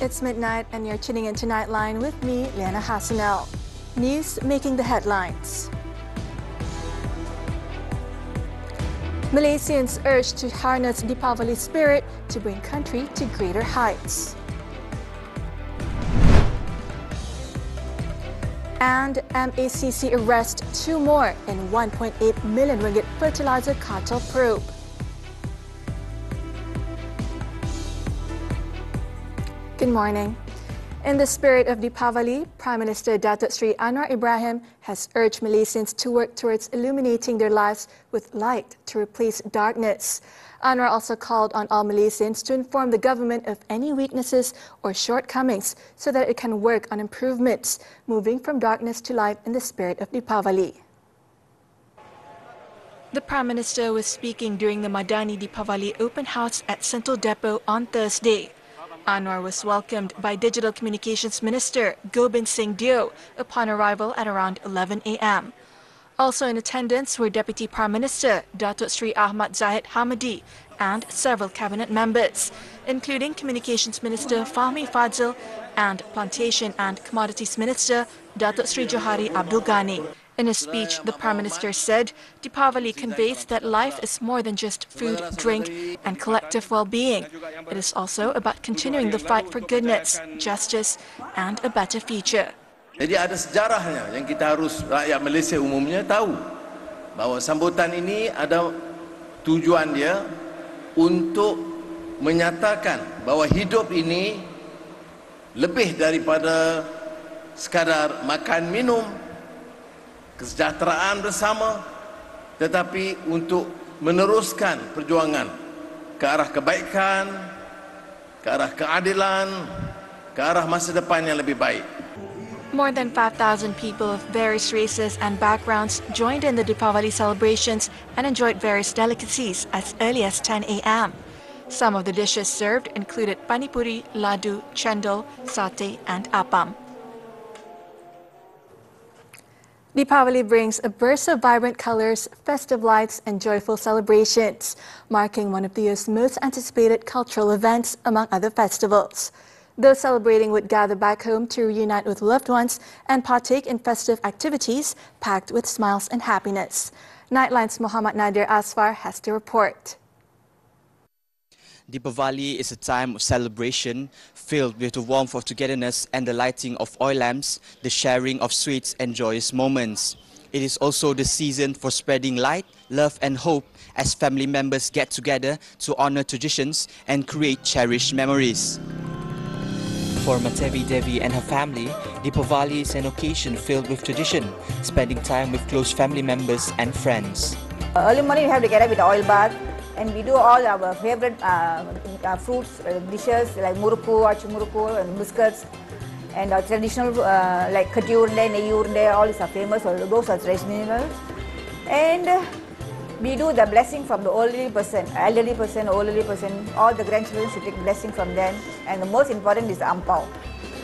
It's midnight and you're tuning into Nightline with me, Liyana Hassanel. News making the headlines. Malaysians urged to harness Davali spirit to bring country to greater heights. And MACC arrest 2 more in 1.8 million ringgit fertilizer cartel probe. Good morning. In the spirit of Davali, Prime Minister Datuk Sri Anwar Ibrahim has urged Malaysians to work towards illuminating their lives with light to replace darkness. Anwar also called on all Malaysians to inform the government of any weaknesses or shortcomings so that it can work on improvements, moving from darkness to light in the spirit of Davali. The Prime Minister was speaking during the Madani Davali open house at Sentul Depot on Thursday. Anwar was welcomed by Digital Communications Minister Gobind Singh Deo upon arrival at around 11 a.m. Also in attendance were Deputy Prime Minister Datuk Sri Ahmad Zahid Hamidi and several cabinet members, including Communications Minister Fahmi Fadzil and Plantation and Commodities Minister Datuk Sri Johari Abdul Ghani. In a speech, the Prime Minister said Davali conveys that life is more than just food, drink and collective well-being. It is also about continuing the fight for goodness, justice and a better future. Jadi ada sejarahnya yang kita harus rakyat Malaysia umumnya tahu bahawa sambutan ini ada tujuan dia untuk menyatakan bahawa hidup ini lebih daripada sekadar makan minum, kesejahteraan bersama, tetapi untuk meneruskan perjuangan ke arah kebaikan, ke arah keadilan, ke arah masa depan yang lebih baik. More than 5,000 people of various races and backgrounds joined in the Davali celebrations and enjoyed various delicacies as early as 10 a.m. Some of the dishes served included panipuri, ladu, chendol, satay and appam. Davali brings a burst of vibrant colors, festive lights and joyful celebrations, marking one of the year's most anticipated cultural events among other festivals. Those celebrating would gather back home to reunite with loved ones and partake in festive activities packed with smiles and happiness. Nightline's Muhammad Nadir Asfar has the report. Davali is a time of celebration filled with the warmth of togetherness and the lighting of oil lamps, the sharing of sweets and joyous moments. It is also the season for spreading light, love and hope as family members get together to honor traditions and create cherished memories. For Matevi Devi and her family, Davali is an occasion filled with tradition, spending time with close family members and friends. Early morning we have to get up with the oil bath and we do all our favorite fruits, dishes like muruku, achu muruku and biscuits and our traditional like katiurunde, neyurunde, all is are famous, those are traditional. And we do the blessing from the elderly person, all the grandchildren should take blessing from them. And the most important is the ampao.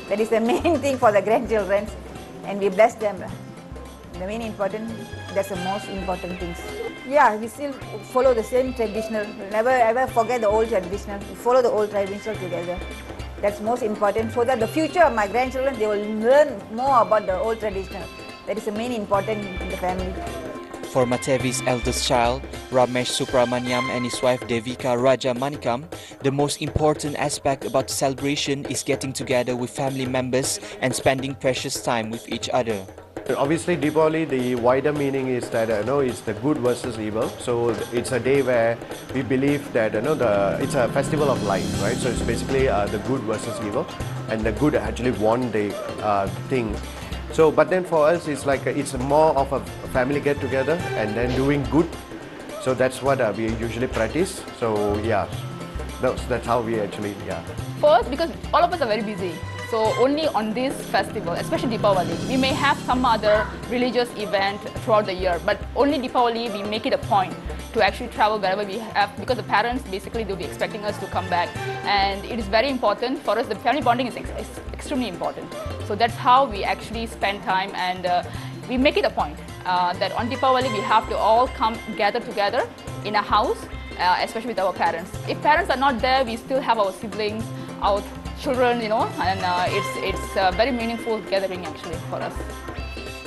That is the main thing for the grandchildren and we bless them. The main important, that's the most important things. Yeah, we still follow the same traditional, never ever forget the old traditional, we follow the old traditional together. That's most important so that the future of my grandchildren, they will learn more about the old traditional. That is the main important in the family. For Matevi's eldest child, Ramesh Supramaniam and his wife Devika Raja Manikam, the most important aspect about the celebration is getting together with family members and spending precious time with each other. Obviously, Davali, the wider meaning is that it's the good versus evil. So it's a day where we believe that it's a festival of light, right? So it's basically the good versus evil, and the good actually won the thing. So, but then for us, it's like it's more of a family get together and then doing good. So that's what we usually practice. So yeah, that's how we actually First, because all of us are very busy. So only on this festival, especially Davali, we may have some other religious event throughout the year, but only Davali we make it a point to actually travel wherever we have, because the parents basically they'll be expecting us to come back, and it is very important for us. The family bonding is extremely important. So that's how we actually spend time, and we make it a point that on Davali we have to all gather together in a house, especially with our parents. If parents are not there, we still have our siblings, our children, you know, and it's a very meaningful gathering actually for us.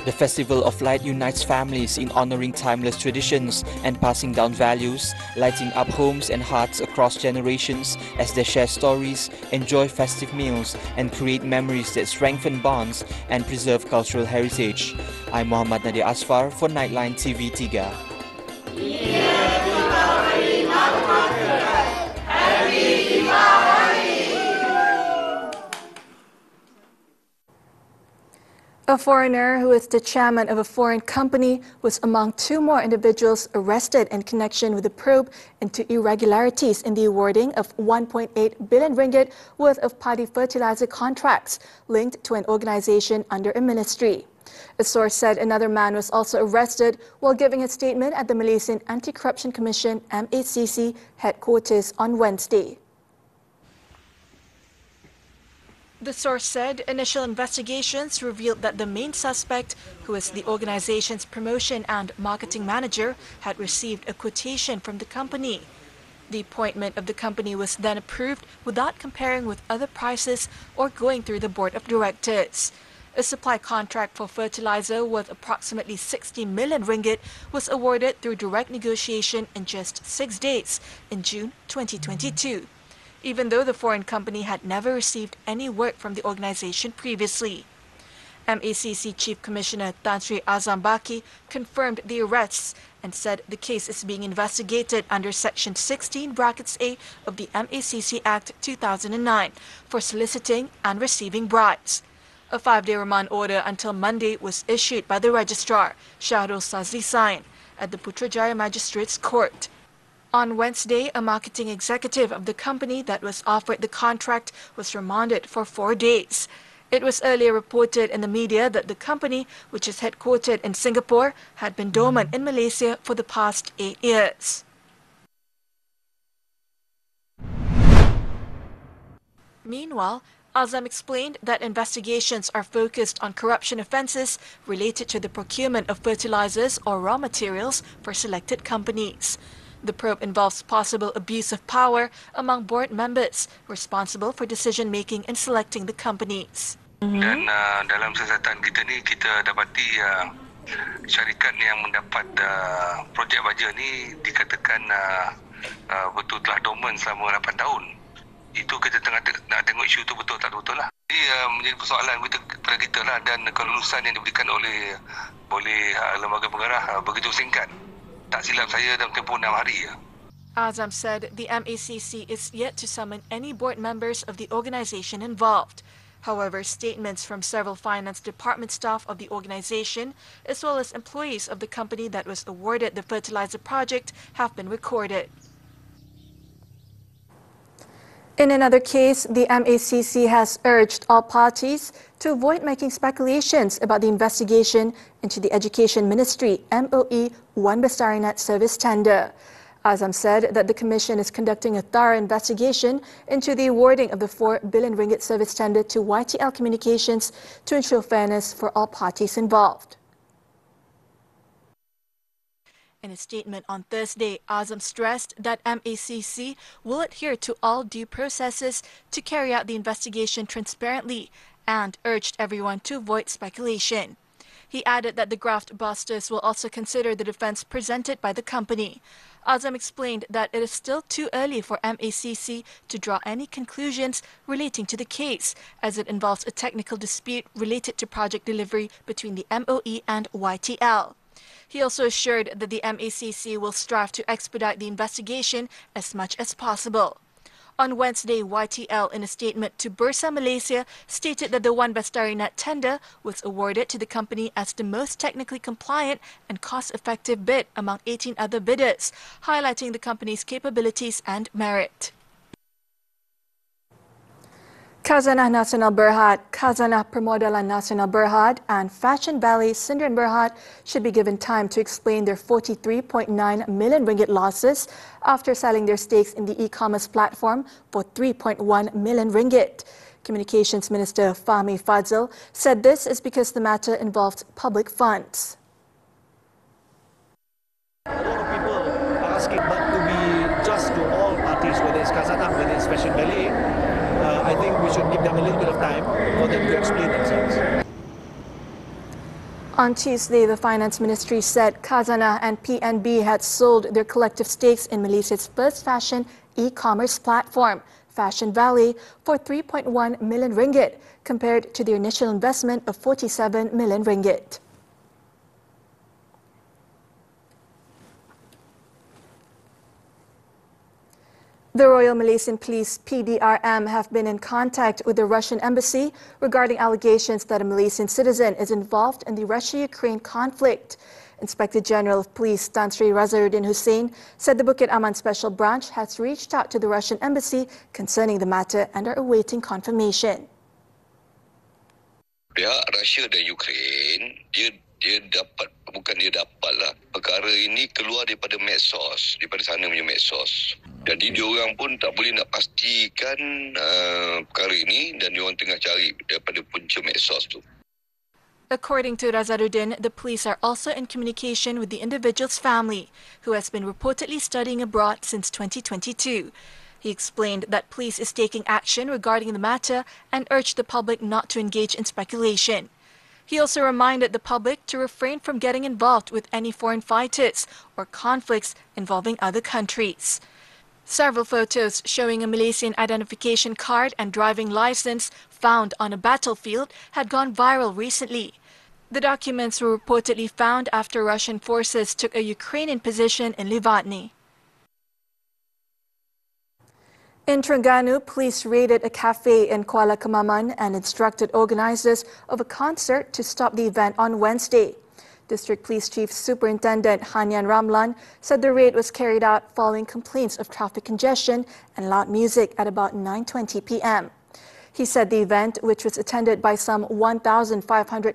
The Festival of Light unites families in honoring timeless traditions and passing down values, lighting up homes and hearts across generations as they share stories, enjoy festive meals, and create memories that strengthen bonds and preserve cultural heritage. I'm Muhammad Nadir Asfar for Nightline TV 3. A foreigner who is the chairman of a foreign company was among 2 more individuals arrested in connection with the probe into irregularities in the awarding of 1.8 billion ringgit worth of paddy fertilizer contracts linked to an organization under a ministry. A source said another man was also arrested while giving a statement at the Malaysian Anti-Corruption Commission MACC headquarters on Wednesday. The source said initial investigations revealed that the main suspect, who is the organization's promotion and marketing manager, had received a quotation from the company. The appointment of the company was then approved without comparing with other prices or going through the board of directors. A supply contract for fertilizer worth approximately 60 million ringgit was awarded through direct negotiation in just 6 days in June 2022. Even though the foreign company had never received any work from the organization previously. MACC Chief Commissioner Tan Sri Azam Baki confirmed the arrests and said the case is being investigated under Section 16(a) of the MACC Act 2009 for soliciting and receiving bribes. A 5-day remand order until Monday was issued by the Registrar, Syahrul Sazli Sain, at the Putrajaya Magistrates Court. On Wednesday, a marketing executive of the company that was offered the contract was remanded for 4 days. It was earlier reported in the media that the company, which is headquartered in Singapore, had been dormant in Malaysia for the past 8 years. Meanwhile, Azam explained that investigations are focused on corruption offences related to the procurement of fertilizers or raw materials for selected companies. The probe involves possible abuse of power among board members responsible for decision-making in selecting the companies. Dan dalam siasatan kita ni, kita dapati syarikat yang mendapat projek baja ni dikatakan betul telah dormant selama 8 tahun. Itu kita tengah nak tengok isu tu betul tak betul lah. Jadi menjadi persoalan kepada kita lah, dan kelulusan yang diberikan oleh lembaga pengarah begitu singkat. Tak silap saya dalam tempoh 6 hari. Azam said the MACC is yet to summon any board members of the organization involved. However, statements from several finance department staff of the organization, as well as employees of the company that was awarded the fertilizer project, have been recorded. In another case, the MACC has urged all parties to avoid making speculations about the investigation into the Education Ministry MOE Wan Bestarian service tender. Azam said that the Commission is conducting a thorough investigation into the awarding of the 4 billion ringgit service tender to YTL Communications to ensure fairness for all parties involved. In a statement on Thursday, Azam stressed that MACC will adhere to all due processes to carry out the investigation transparently and urged everyone to avoid speculation. He added that the graft busters will also consider the defense presented by the company. Azam explained that it is still too early for MACC to draw any conclusions relating to the case, as it involves a technical dispute related to project delivery between the MOE and YTL. He also assured that the MACC will strive to expedite the investigation as much as possible. On Wednesday, YTL, in a statement to Bursa Malaysia, stated that the Wan Bestarian tender was awarded to the company as the most technically compliant and cost-effective bid among 18 other bidders, highlighting the company's capabilities and merit. Khazanah Nasional Berhad, Khazanah Permodalan Nasional Berhad and Fashionvalet Sdn Berhad should be given time to explain their 43.9 million ringgit losses after selling their stakes in the e-commerce platform for 3.1 million ringgit. Communications Minister Fahmi Fadzil said this is because the matter involved public funds. A lot of people are asking, but to be just to all parties, whether it's Khazanah, whether it's Fashionvalet, I think we should give them a little bit of time for them to explain themselves. On Tuesday, the Finance Ministry said Khazanah and PNB had sold their collective stakes in Malaysia's first fashion e-commerce platform, Fashionvalet, for 3.1 million ringgit, compared to their initial investment of 47 million ringgit. The Royal Malaysian Police PDRM have been in contact with the Russian embassy regarding allegations that a Malaysian citizen is involved in the Russia-Ukraine conflict. Inspector General of Police Tan Sri Razaruddin Hussein said the Bukit Aman Special Branch has reached out to the Russian embassy concerning the matter and are awaiting confirmation. Pihak Rusia dan Ukraine, dia dapat, bukan dia dapat lah, perkara ini keluar daripada medsos, daripada sana punya medsos. Jadi diorang pun tak boleh nak pastikan perkara ini dan diorang tengah cari daripada punca medsos tu. According to Razaruddin, the police are also in communication with the individual's family, who has been reportedly studying abroad since 2022. He explained that police is taking action regarding the matter and urged the public not to engage in speculation. He also reminded the public to refrain from getting involved with any foreign fighters or conflicts involving other countries. Several photos showing a Malaysian identification card and driving license found on a battlefield had gone viral recently. The documents were reportedly found after Russian forces took a Ukrainian position in Livadny. In Terengganu, police raided a cafe in Kuala Kemaman and instructed organizers of a concert to stop the event on Wednesday. District Police Chief Superintendent Hanyan Ramlan said the raid was carried out following complaints of traffic congestion and loud music at about 9:20 p.m. He said the event, which was attended by some 1,500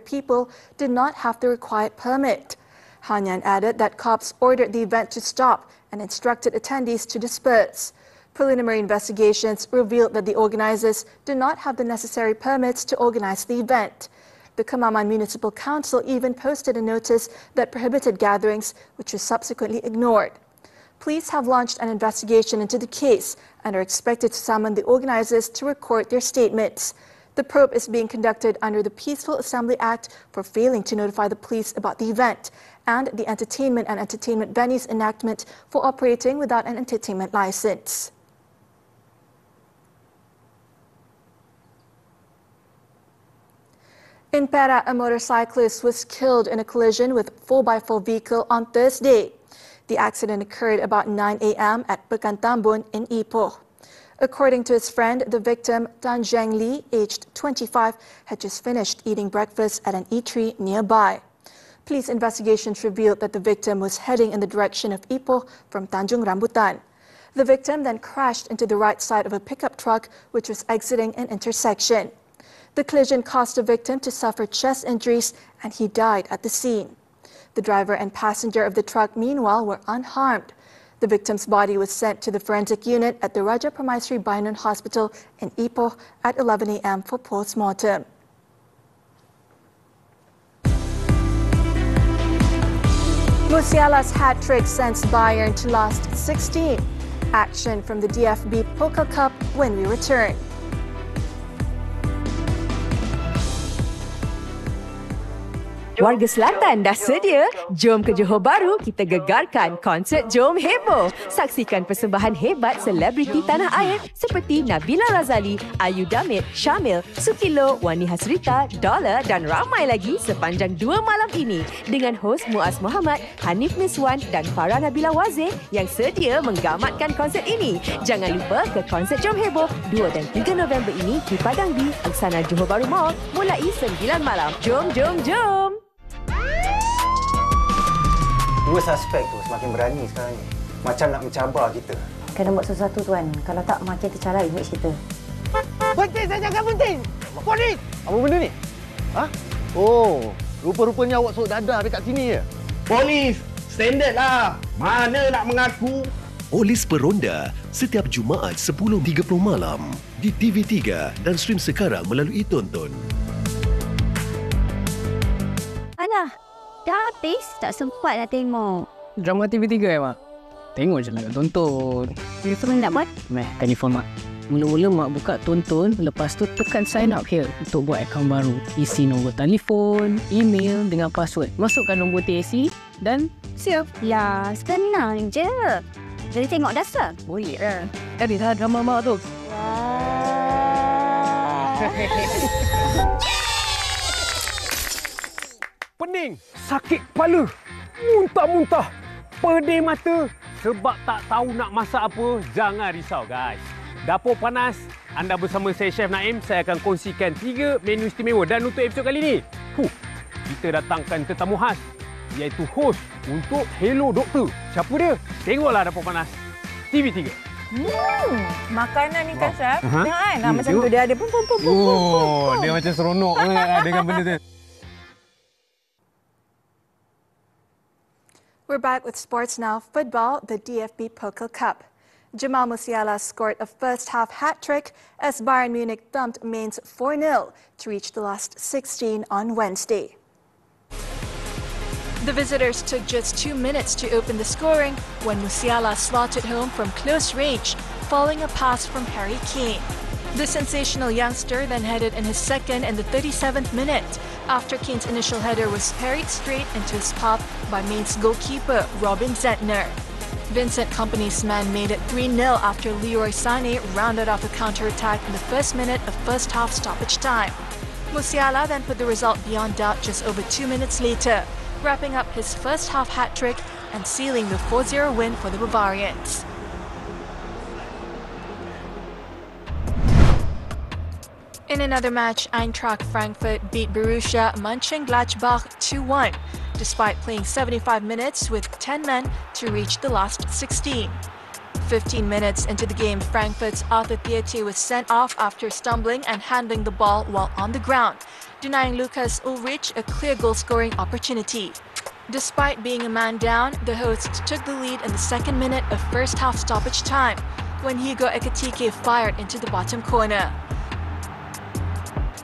people, did not have the required permit. Hanyan added that cops ordered the event to stop and instructed attendees to disperse. Preliminary investigations revealed that the organizers did not have the necessary permits to organize the event. The Kemaman Municipal Council even posted a notice that prohibited gatherings, which was subsequently ignored. Police have launched an investigation into the case and are expected to summon the organizers to record their statements. The probe is being conducted under the Peaceful Assembly Act for failing to notify the police about the event and the Entertainment and Entertainment Venues Enactment for operating without an entertainment license. In Perak, a motorcyclist was killed in a collision with a 4x4 vehicle on Thursday. The accident occurred about 9 a.m. at Pekan Tambun in Ipoh. According to his friend, the victim, Tan Zheng Li, aged 25, had just finished eating breakfast at an eatery nearby. Police investigations revealed that the victim was heading in the direction of Ipoh from Tanjung Rambutan. The victim then crashed into the right side of a pickup truck, which was exiting an intersection. The collision caused the victim to suffer chest injuries and he died at the scene. The driver and passenger of the truck, meanwhile, were unharmed. The victim's body was sent to the forensic unit at the Raja Permaisri Bainon Hospital in Ipoh at 11 a.m. for post-mortem. Musiala's hat-trick sends Bayern to last 16. Action from the DFB Pokal Cup when we return. Warga Selatan dah sedia? Jom ke Johor Bahru, kita gegarkan konsert Jom Heboh. Saksikan persembahan hebat selebriti tanah air seperti Nabila Razali, Ayu Damit, Syamil, Sukilo, Wani Hasrita, Dollar dan ramai lagi sepanjang 2 malam ini dengan hos Muaz Muhammad, Hanif Miswan dan Farah Nabila Wazir yang sedia menggamatkan konsert ini. Jangan lupa ke konsert Jom Heboh 2 dan 3 November ini di Padang B, Aksana Johor Bahru Mall mulai 9 malam. Jom, jom, jom! Dua suspek tu semakin berani sekarang ni. Macam nak mencabar kita. Kena buat sesuatu tuan. Kalau tak makin tercalar image kita. Berhenti, saya cakap berhenti! Polis! Apa benda ni? Ha? Oh, rupa-rupanya awak sorok dadah dekat sini je. Polis! Standard lah! Mana nak mengaku? Polis Peronda setiap Jumaat 10.30 malam di TV3 dan stream sekarang melalui Tonton. Alah, dah habis tak sempat nak tengok. Drama TV3 Mak? Tengok je lah, tonton. Telefon nak buat? Meh, telefon Mak. Mula-mula mak buka tonton, lepas tu tekan sign up here untuk buat akaun baru. Isi nombor telefon, email dengan password. Masukkan nombor TAC dan siap. Lah, senang je. Jadi tengok dasar. Boleh lah. Edit lah drama mak tu. Pening, sakit kepala, muntah-muntah, pedih mata. Sebab tak tahu nak masak apa, jangan risau guys. Dapur Panas, anda bersama saya Chef Naim. Saya akan kongsikan 3 menu istimewa. Dan untuk episod kali ini, kita datangkan tetamu khas, iaitu host untuk Hello Doktor. Siapa dia? Tengoklah Dapur Panas TV3. Makanan ni kan Chef. Tengok kan, macam tu dia ada pum. Dia macam seronok dengan benda tu. We're back with sports now. Football, the DFB Pokal Cup. Jamal Musiala scored a first-half hat-trick as Bayern Munich thumped Mainz 4-0 to reach the last 16 on Wednesday. The visitors took just 2 minutes to open the scoring when Musiala slotted home from close range, following a pass from Harry Kane. The sensational youngster then headed in his second in the 37th minute after Kane's initial header was parried straight into his path by Mainz goalkeeper Robin Zentner. Vincent Kompany's man made it 3-0 after Leroy Sané rounded off a counter-attack in the first minute of first-half stoppage time. Musiala then put the result beyond doubt just over 2 minutes later, wrapping up his first-half hat-trick and sealing the 4-0 win for the Bavarians. In another match, Eintracht Frankfurt beat Borussia Mönchengladbach 2-1, despite playing 75 minutes with 10 men to reach the last 16. 15 minutes into the game, Frankfurt's Arthur Theate was sent off after stumbling and handling the ball while on the ground, denying Lukas Ulrich a clear goal-scoring opportunity. Despite being a man down, the hosts took the lead in the second minute of first-half stoppage time when Hugo Ekitike fired into the bottom corner.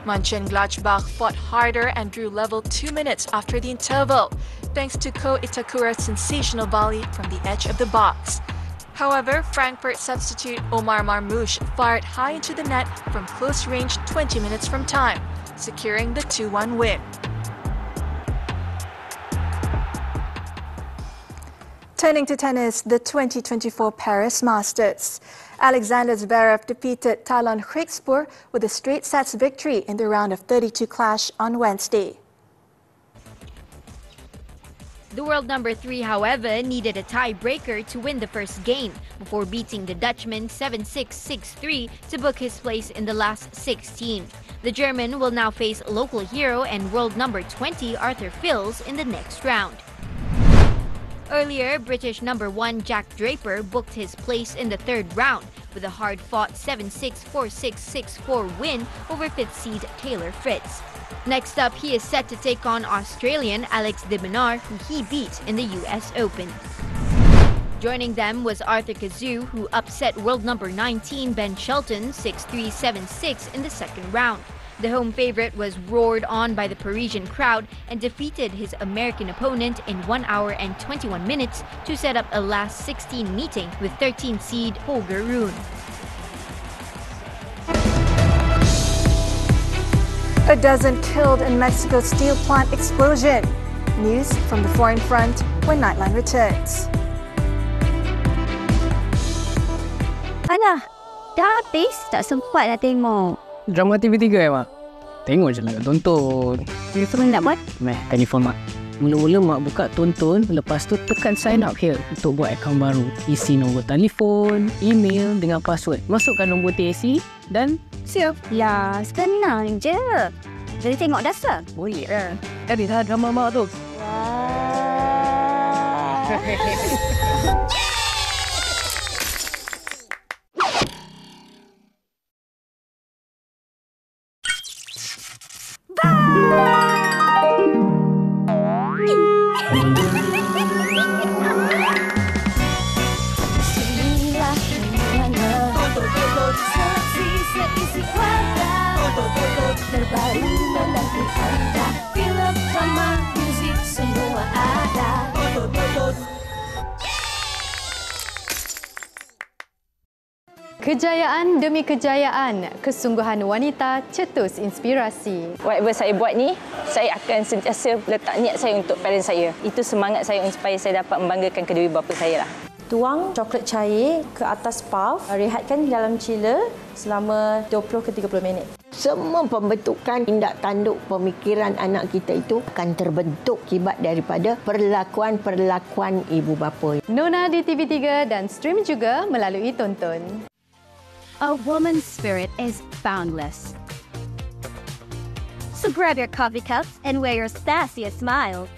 Mönchengladbach fought harder and drew level 2 minutes after the interval, thanks to Ko Itakura's sensational volley from the edge of the box. However, Frankfurt substitute Omar Marmoush fired high into the net from close range 20 minutes from time, securing the 2-1 win. Turning to tennis, the 2024 Paris Masters. Alexander Zverev defeated Talon Griekspoor with a straight sets victory in the round of 32 clash on Wednesday. The world number 3, however, needed a tiebreaker to win the first game before beating the Dutchman 7-6, 6-3 to book his place in the last 16. The German will now face local hero and world number 20 Arthur Fils in the next round. Earlier, British number 1 Jack Draper booked his place in the third round with a hard-fought 7-6, 4-6, 6-4 win over 5th seed Taylor Fritz. Next up, he is set to take on Australian Alex de Minaur, who he beat in the US Open. Joining them was Arthur Cazoo, who upset world number 19 Ben Shelton 6-3, 7-6 in the second round. The home favorite was roared on by the Parisian crowd and defeated his American opponent in 1 hour and 21 minutes to set up a last 16 meeting with 13th seed Holger Rune. A dozen killed in Mexico's steel plant explosion. News from the foreign front when Nightline returns. Alah, dah habis tak sempat nak tengok. Drama TV3 mak? Tengok je lah, tonton. Telefon nak buat? Telefon mak. Mula-mula mak buka tonton, lepas tu tekan sign up here untuk buat akaun baru. Isi nombor telefon, email dengan password. Masukkan nombor TAC dan siap. Lah, senang je. Jadi tengok dasar. Boleh lah. Edit lah drama mak tu. Terbaru menanti anda, film, drama, musik, semua ada. Kejayaan demi kejayaan, kesungguhan wanita cetus inspirasi. Whatever saya buat ni, saya akan sentiasa letak niat saya untuk parents saya. Itu semangat saya supaya saya dapat membanggakan kedua bapa saya lah. Tuang coklat cair ke atas puff, rehatkan dalam chiller selama 20 ke 30 minit. Semua pembentukan tindak tanduk pemikiran anak kita itu akan terbentuk akibat daripada perlakuan-perlakuan ibu bapa. Nona di TV3 dan stream juga melalui Tonton. A woman's spirit is boundless. So grab your coffee cups and wear your sassiest smile.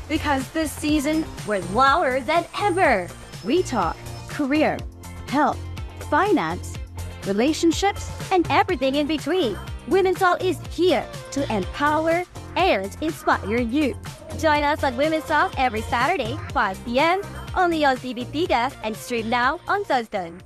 Because this season, we're louder than ever. We talk career, health, finance, relationships, and everything in between. Women's Talk is here to empower and inspire you. Join us on Women's Talk every Saturday, 5 p.m. only on TV3 and stream now on Tonton.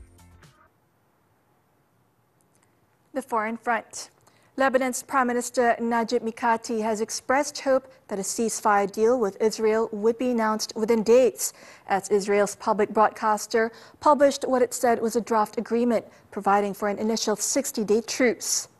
The foreign front. Lebanon's Prime Minister Najib Mikati has expressed hope that a ceasefire deal with Israel would be announced within days, as Israel's public broadcaster published what it said was a draft agreement providing for an initial 60-day truce.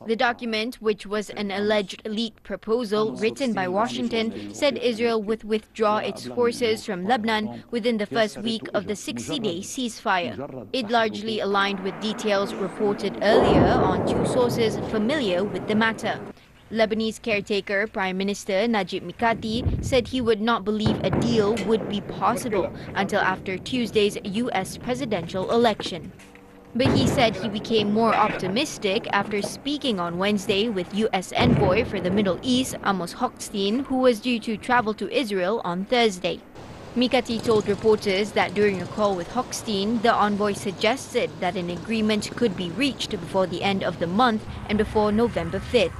The document, which was an alleged leaked proposal written by Washington, said Israel would withdraw its forces from Lebanon within the first week of the 60-day ceasefire. It largely aligned with details reported earlier on two sources familiar with the matter. Lebanese caretaker Prime Minister Najib Mikati said he would not believe a deal would be possible until after Tuesday's U.S. presidential election. But he said he became more optimistic after speaking on Wednesday with U.S. envoy for the Middle East, Amos Hochstein, who was due to travel to Israel on Thursday. Mikati told reporters that during a call with Hochstein, the envoy suggested that an agreement could be reached before the end of the month and before November 5th.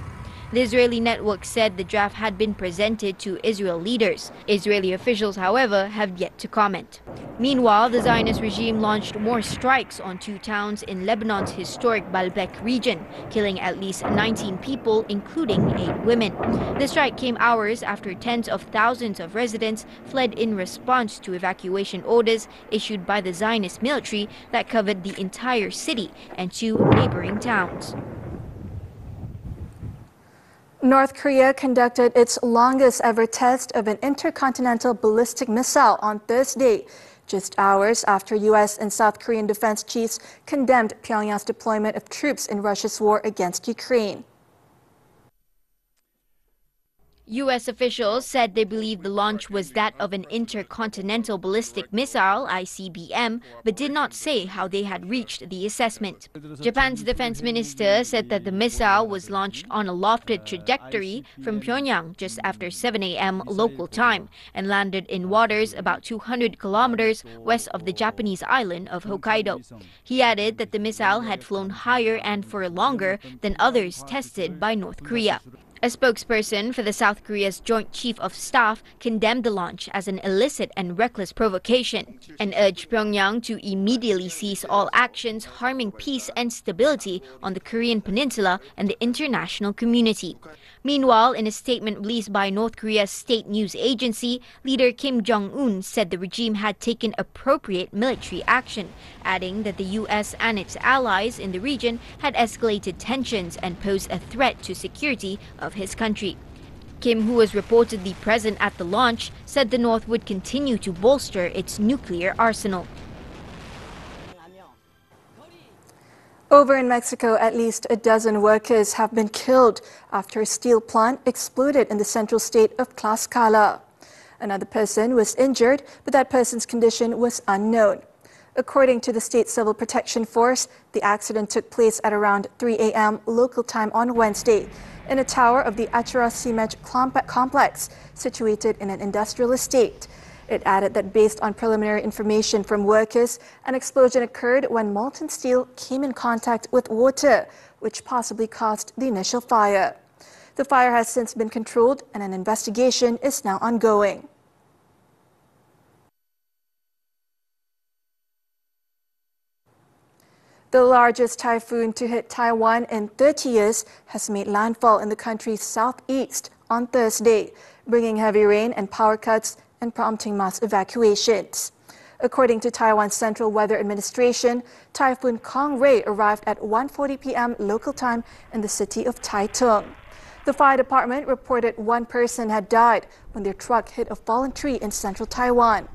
The Israeli network said the draft had been presented to Israel leaders. Israeli officials, however, have yet to comment. Meanwhile, the Zionist regime launched more strikes on two towns in Lebanon's historic Baalbek region, killing at least 19 people, including 8 women. The strike came hours after tens of thousands of residents fled in response to evacuation orders issued by the Zionist military that covered the entire city and 2 neighboring towns. North Korea conducted its longest ever test of an intercontinental ballistic missile on Thursday, just hours after U.S. and South Korean defense chiefs condemned Pyongyang's deployment of troops in Russia's war against Ukraine. U.S. officials said they believe the launch was that of an intercontinental ballistic missile, ICBM, but did not say how they had reached the assessment. Japan's defense minister said that the missile was launched on a lofted trajectory from Pyongyang just after 7 a.m. local time and landed in waters about 200 kilometers west of the Japanese island of Hokkaido. He added that the missile had flown higher and for longer than others tested by North Korea. A spokesperson for the South Korea's Joint Chief of Staff condemned the launch as an illicit and reckless provocation and urged Pyongyang to immediately cease all actions harming peace and stability on the Korean peninsula and the international community. Meanwhile, in a statement released by North Korea's state news agency, leader Kim Jong-un said the regime had taken appropriate military action, adding that the U.S. and its allies in the region had escalated tensions and posed a threat to security of his country. Kim, who was reportedly present at the launch, said the North would continue to bolster its nuclear arsenal. Over in Mexico, at least a dozen workers have been killed after a steel plant exploded in the central state of Tlaxcala. Another person was injured, but that person's condition was unknown. According to the State Civil Protection Force, the accident took place at around 3 a.m. local time on Wednesday in a tower of the Achara Cement complex situated in an industrial estate. It added that based on preliminary information from workers, an explosion occurred when molten steel came in contact with water, which possibly caused the initial fire. The fire has since been controlled and an investigation is now ongoing. The largest typhoon to hit Taiwan in 30 years has made landfall in the country's southeast on Thursday, bringing heavy rain and power cuts and prompting mass evacuations. According to Taiwan's Central Weather Administration, Typhoon Kong-Ray arrived at 1:40 p.m. local time in the city of Taitung. The fire department reported one person had died when their truck hit a fallen tree in central Taiwan.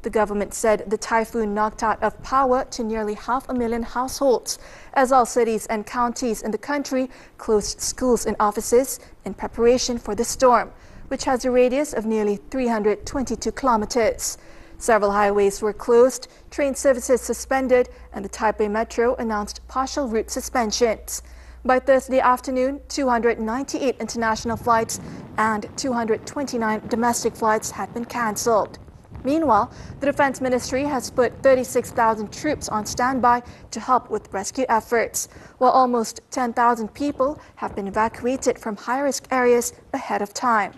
The government said the typhoon knocked out of power to nearly 500,000 households, as all cities and counties in the country closed schools and offices in preparation for the storm, which has a radius of nearly 322 kilometers. Several highways were closed, train services suspended, and the Taipei Metro announced partial route suspensions. By Thursday afternoon, 298 international flights and 229 domestic flights had been cancelled. Meanwhile, the Defense Ministry has put 36,000 troops on standby to help with rescue efforts, while almost 10,000 people have been evacuated from high-risk areas ahead of time.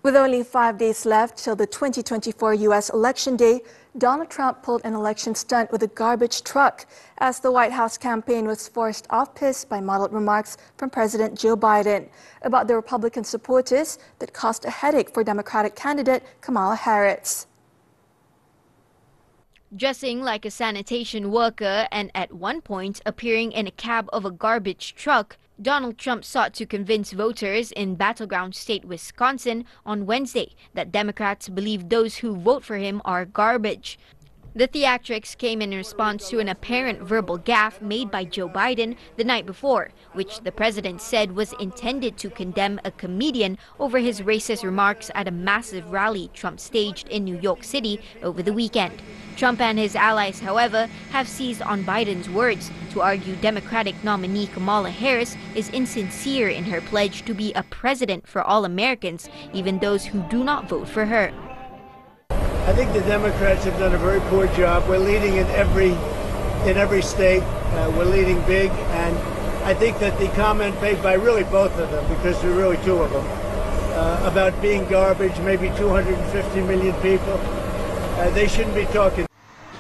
With only 5 days left till the 2024 U.S. Election Day, Donald Trump pulled an election stunt with a garbage truck as the White House campaign was forced off piste by muddled remarks from President Joe Biden about the Republican supporters that caused a headache for Democratic candidate Kamala Harris. Dressing like a sanitation worker and at one point appearing in a cab of a garbage truck, Donald Trump sought to convince voters in battleground state Wisconsin on Wednesday that Democrats believe those who vote for him are garbage. The theatrics came in response to an apparent verbal gaffe made by Joe Biden the night before, which the president said was intended to condemn a comedian over his racist remarks at a massive rally Trump staged in New York City over the weekend. Trump and his allies, however, have seized on Biden's words to argue Democratic nominee Kamala Harris is insincere in her pledge to be a president for all Americans, even those who do not vote for her. I think the Democrats have done a very poor job. We're leading in every state. We're leading big, and I think that the comment made by really both of them, because there are really two of them, about being garbage, maybe 250 million people, they shouldn't be talking.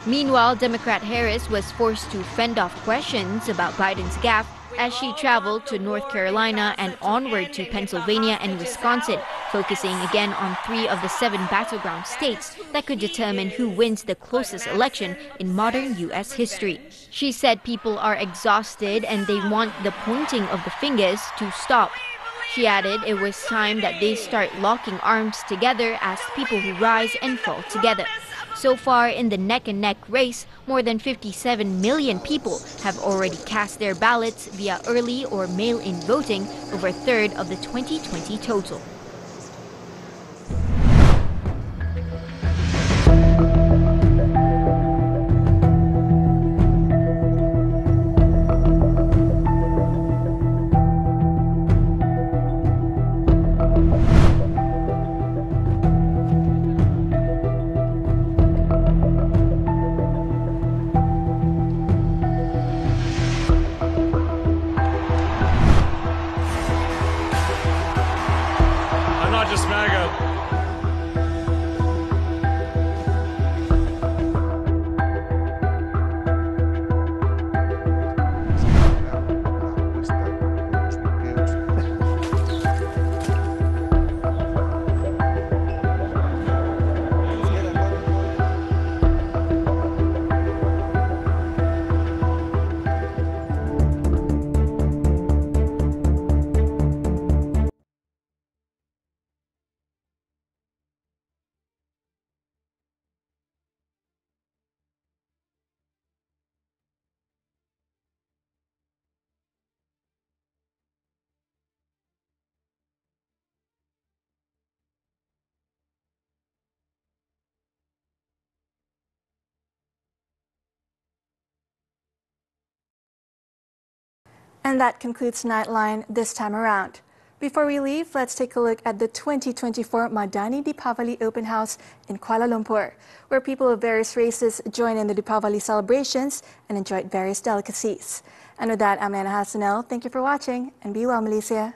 Meanwhile, Democrat Harris was forced to fend off questions about Biden's gaffe as she traveled to North Carolina and onward to Pennsylvania and Wisconsin, focusing again on 3 of the 7 battleground states that could determine who wins the closest election in modern U.S. history. She said people are exhausted and they want the pointing of the fingers to stop. She added it was time that they start locking arms together as people who rise and fall together. So far in the neck-and-neck race, more than 57 million people have already cast their ballots via early or mail-in voting, over a third of the 2020 total. And that concludes Nightline this time around. Before we leave, let's take a look at the 2024 Madani Deepavali Open House in Kuala Lumpur, where people of various races join in the Davali Celebrations and enjoyed various delicacies. And with that, I'm Hassanel. Thank you for watching, and be well, Malaysia.